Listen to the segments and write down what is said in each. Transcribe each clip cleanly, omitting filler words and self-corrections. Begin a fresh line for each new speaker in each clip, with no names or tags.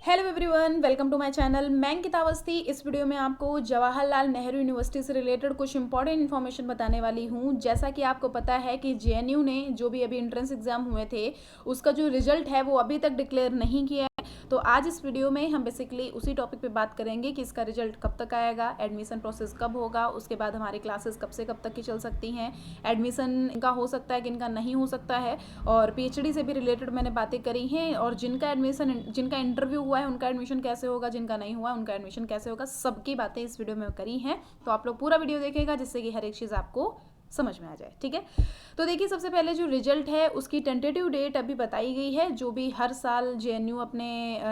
Hello everyone, welcome to my channel. मैं अंकिता अवस्थी। इस video में आपको जवाहरलाल नेहरू यूनिवर्सिटी से रिलेटेड कुछ इंपॉर्टेंट इन्फॉर्मेशन बताने वाली हूँ। जैसा कि आपको पता है कि जेएनयू ने जो भी अभी एंट्रेंस एग्जाम हुए थे उसका जो रिजल्ट है वो अभी तक डिक्लेयर नहीं किया है। तो आज इस वीडियो में हम बेसिकली उसी टॉपिक पे बात करेंगे कि इसका रिजल्ट कब तक आएगा, एडमिशन प्रोसेस कब होगा, उसके बाद हमारी क्लासेस कब से कब तक की चल सकती हैं, एडमिशन इनका हो सकता है कि इनका नहीं हो सकता है, और पीएचडी से भी रिलेटेड मैंने बातें करी हैं, और जिनका इंटरव्यू हुआ है उनका एडमिशन कैसे होगा, जिनका नहीं हुआ उनका एडमिशन कैसे होगा, सबकी बातें इस वीडियो में करी हैं। तो आप लोग पूरा वीडियो देखेगा जिससे कि हर एक चीज़ आपको समझ में आ जाए। ठीक है, तो देखिए सबसे पहले जो रिजल्ट है उसकी टेंटेटिव डेट अभी बताई गई है। जो भी हर साल जेएनयू अपने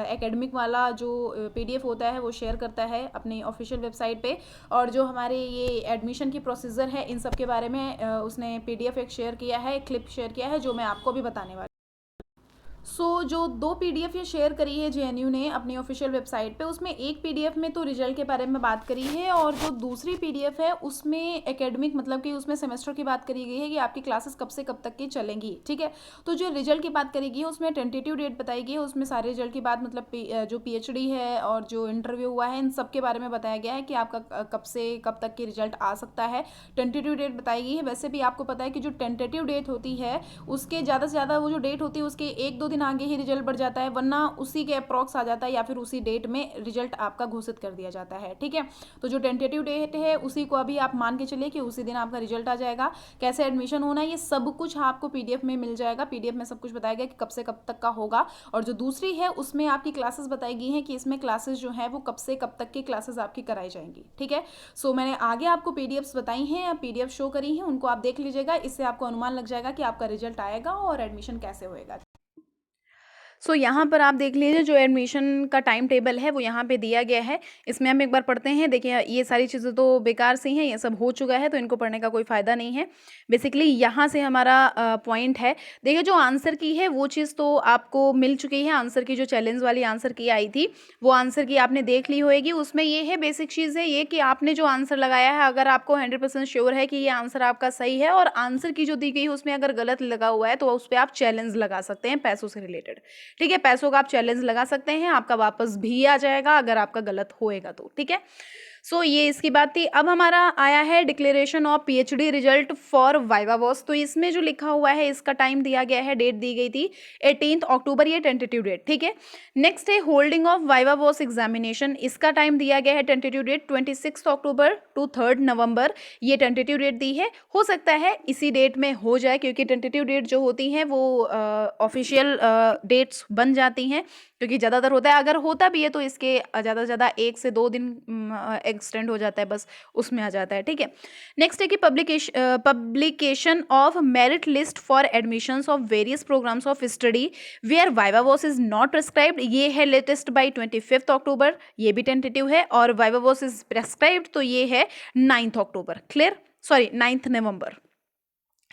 एकेडमिक वाला जो पीडीएफ होता है वो शेयर करता है अपनी ऑफिशियल वेबसाइट पे, और जो हमारे ये एडमिशन की प्रोसीजर है इन सब के बारे में उसने पीडीएफ एक शेयर किया है, एक क्लिप शेयर किया है जो मैं आपको भी बताने वाली। जो दो पीडीएफ ये शेयर करी है जेएनयू ने अपनी ऑफिशियल वेबसाइट पे, उसमें एक पीडीएफ में तो रिजल्ट के बारे में बात करी है, और जो दूसरी पीडीएफ है उसमें एकेडमिक मतलब कि उसमें सेमेस्टर की बात करी गई है कि आपकी क्लासेस कब से कब तक की चलेंगी। ठीक है, तो जो रिजल्ट की बात करी गई है उसमें टेंटेटिव डेट बताई गई है, उसमें सारे रिजल्ट की बात मतलब जो पीएचडी है और जो इंटरव्यू हुआ है इन सब के बारे में बताया गया है कि आपका कब से कब तक की रिजल्ट आ सकता है। टेंटेटिव डेट बताई गई है। वैसे भी आपको पता है कि जो टेंटेटिव डेट होती है उसके ज़्यादा से ज़्यादा वो जो डेट होती है उसके एक दो दिन आगे ही रिजल्ट बढ़ जाता है, वरना उसी के अप्रॉक्स आ जाता है या फिर उसी डेट में रिजल्ट आपका घोषित कर दिया जाता है। ठीक है, तो जो टेंटेटिव डेट है उसी को अभी आप मान के चलिए कि उसी दिन आपका रिजल्ट आ जाएगा। कैसे एडमिशन होना है ये सब कुछ आपको पीडीएफ में मिल जाएगा। पीडीएफ में सब कुछ बताया गया कि कब से कब तक का होगा, और जो दूसरी है उसमें आपकी क्लासेस बताई गई हैं कि इसमें क्लासेस जो है वो कब से कब तक की क्लासेस आपकी कराई जाएंगी। ठीक है, मैंने आगे आपको पीडीएफ बताई हैं, पीडीएफ शो करी हैं, उनको आप देख लीजिएगा। इससे आपको अनुमान लग जाएगा कि आपका रिजल्ट आएगा और एडमिशन कैसे होएगा। यहाँ पर आप देख लीजिए जो एडमिशन का टाइम टेबल है वो यहाँ पे दिया गया है। इसमें हम एक बार पढ़ते हैं। देखिए ये सारी चीज़ें तो बेकार सी हैं, ये सब हो चुका है तो इनको पढ़ने का कोई फ़ायदा नहीं है। बेसिकली यहाँ से हमारा पॉइंट है। देखिए जो आंसर की है वो चीज़ तो आपको मिल चुकी है। आंसर की जो चैलेंज वाली आंसर की आई थी वो आंसर की आपने देख ली होएगी। उसमें ये है, बेसिक चीज़ है ये कि आपने जो आंसर लगाया है, अगर आपको 100% श्योर है कि ये आंसर आपका सही है और आंसर की जो दी गई है उसमें अगर गलत लगा हुआ है तो उस पर आप चैलेंज लगा सकते हैं पैसों से रिलेटेड। ठीक है, पैसों का आप चैलेंज लगा सकते हैं, आपका वापस भी आ जाएगा अगर आपका गलत होएगा तो। ठीक है, ये इसकी बात थी। अब हमारा आया है declaration of PhD result for viva voce. तो इसमें जो लिखा हुआ है इसका टाइम दिया गया है, डेट दी गई थी 18 अक्टूबर, ये टेंटेटिव डेट। ठीक है, नेक्स्ट है holding of viva voce examination. इसका टाइम दिया गया है tentative date 26 October to 3 November, ये टेंटेटिव डेट दी है। हो सकता है इसी डेट में हो जाए क्योंकि टेंटेटिव डेट जो होती हैं वो ऑफिशियल डेट्स बन जाती हैं, क्योंकि ज़्यादातर होता है। अगर होता भी है तो इसके ज़्यादा से ज़्यादा 1 से 2 दिन एक्सटेंड हो जाता है, बस उसमें आ जाता है। ठीक है, नेक्स्ट है कि publication of merit list for admissions of various programmes of study where viva voce is not prescribed, ये है लेटेस्ट बाई 25 अक्टूबर, ये भी टेंटेटिव है। और वाइवा वॉस इज प्रेस्क्राइब्ड तो ये है 9 अक्टूबर, क्लियर, सॉरी 9 नवंबर।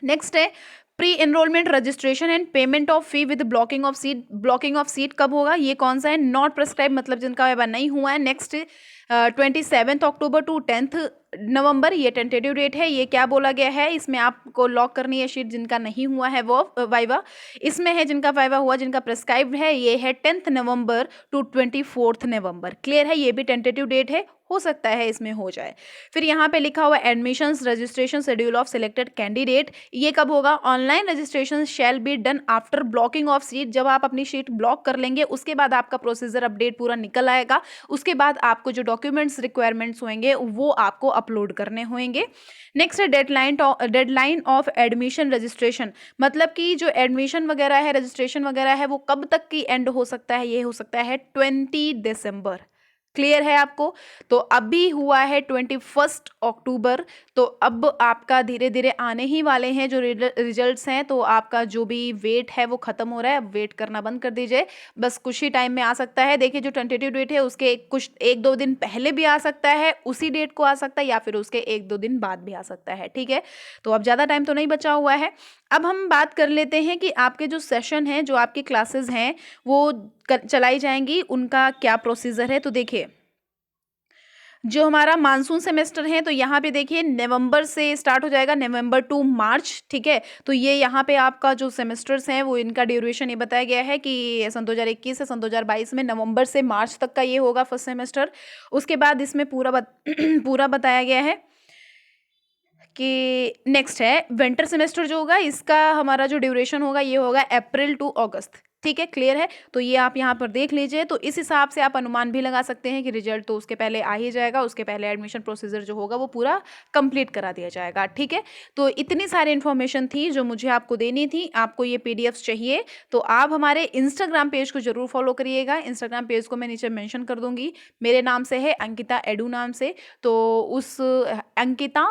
नेक्स्ट है pre enrolment registration and payment of fee with blocking of seat. Blocking of seat कब होगा, ये कौन सा है, नॉट प्रेस्क्राइब मतलब जिनका वाइवा नहीं हुआ है। नेक्स्ट 27 अक्टूबर टू 10 नवंबर, ये टेंटेटिव डेट है। ये क्या बोला गया है, इसमें आपको लॉक करनी है शीट जिनका नहीं हुआ है वो वाइवा। इसमें है जिनका वाइवा हुआ, जिनका प्रेस्क्राइब्ड है, ये है 10 नवंबर टू 24 नवंबर, क्लियर है। ये भी टेंटेटिव डेट है, हो सकता है इसमें हो जाए। फिर यहाँ पे लिखा हुआ admissions registration schedule of selected candidate, ये कब होगा, online registration shall be done after blocking of seat. जब आप अपनी सीट ब्लॉक कर लेंगे उसके बाद आपका प्रोसीजर अपडेट पूरा निकल आएगा। उसके बाद आपको जो डॉक्यूमेंट्स रिक्वायरमेंट्स होंगे वो आपको अपलोड करने होंगे। नेक्स्ट है डेडलाइन ऑफ एडमिशन रजिस्ट्रेशन, मतलब कि जो एडमिशन वगैरह है, रजिस्ट्रेशन वगैरह है, वो कब तक की एंड हो सकता है, ये हो सकता है 20 दिसंबर, क्लियर है आपको। तो अभी हुआ है 21 अक्टूबर, तो अब आपका धीरे धीरे आने ही वाले हैं जो रिजल्ट्स हैं। तो आपका जो भी वेट है वो खत्म हो रहा है, अब वेट करना बंद कर दीजिए, बस कुछ ही टाइम में आ सकता है। देखिए जो टेंटेटिव डेट है उसके कुछ 1-2 दिन पहले भी आ सकता है, उसी डेट को आ सकता है, या फिर उसके 1-2 दिन बाद भी आ सकता है। ठीक है, तो अब ज़्यादा टाइम तो नहीं बचा हुआ है। अब हम बात कर लेते हैं कि आपके जो सेशन हैं, जो आपकी क्लासेस हैं वो चलाई जाएंगी, उनका क्या प्रोसीजर है। तो देखिए जो हमारा मानसून सेमेस्टर है तो यहाँ पे देखिए नवंबर से स्टार्ट हो जाएगा, नवंबर टू मार्च, ठीक है। तो ये यहाँ पे आपका जो सेमेस्टर्स हैं वो इनका ड्यूरेशन ये बताया गया है कि सन 2021 से सन 2022 में नवंबर से मार्च तक का ये होगा फर्स्ट सेमेस्टर। उसके बाद इसमें पूरा बताया गया है कि नेक्स्ट है विंटर सेमेस्टर जो होगा, इसका हमारा जो ड्यूरेशन होगा ये होगा अप्रैल टू अगस्त, ठीक है, क्लियर है। तो ये आप यहाँ पर देख लीजिए। तो इस हिसाब से आप अनुमान भी लगा सकते हैं कि रिजल्ट तो उसके पहले आ ही जाएगा, उसके पहले एडमिशन प्रोसीजर जो होगा वो पूरा कंप्लीट करा दिया जाएगा, ठीक है। तो इतनी सारी इन्फॉर्मेशन थी जो मुझे आपको देनी थी। आपको ये पीडीएफ्स चाहिए तो आप हमारे इंस्टाग्राम पेज को जरूर फॉलो करिएगा। इंस्टाग्राम पेज को मैं नीचे मेंशन कर दूंगी, मेरे नाम से है, अंकिता एडू नाम से। तो उस अंकिता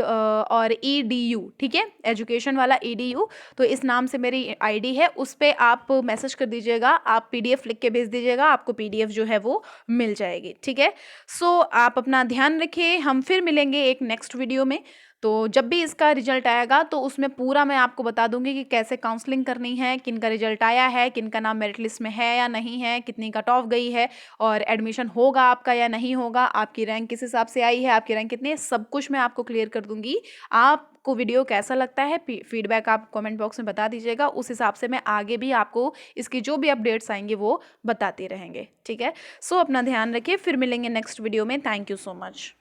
और EDU, ठीक है, एजुकेशन वाला EDU, तो इस नाम से मेरी आईडी है। उस पर आप मैसेज कर दीजिएगा, आप PDF लिख के भेज दीजिएगा, आपको PDF जो है वो मिल जाएगी, ठीक है। सो आप अपना ध्यान रखिए, हम फिर मिलेंगे एक नेक्स्ट वीडियो में। तो जब भी इसका रिजल्ट आएगा तो उसमें पूरा मैं आपको बता दूंगी कि कैसे काउंसलिंग करनी है, किन का रिजल्ट आया है, किन का नाम मेरिट लिस्ट में है या नहीं है, कितनी कट ऑफ गई है, और एडमिशन होगा आपका या नहीं होगा, आपकी रैंक किस हिसाब से आई है, आपकी रैंक कितनी है, सब कुछ मैं आपको क्लियर कर दूंगी। आपको वीडियो कैसा लगता है फीडबैक आप कमेंट बॉक्स में बता दीजिएगा, उस हिसाब से मैं आगे भी आपको इसकी जो भी अपडेट्स आएंगे वो बताते रहेंगे, ठीक है। सो अपना ध्यान रखिए, फिर मिलेंगे नेक्स्ट वीडियो में। Thank you so much.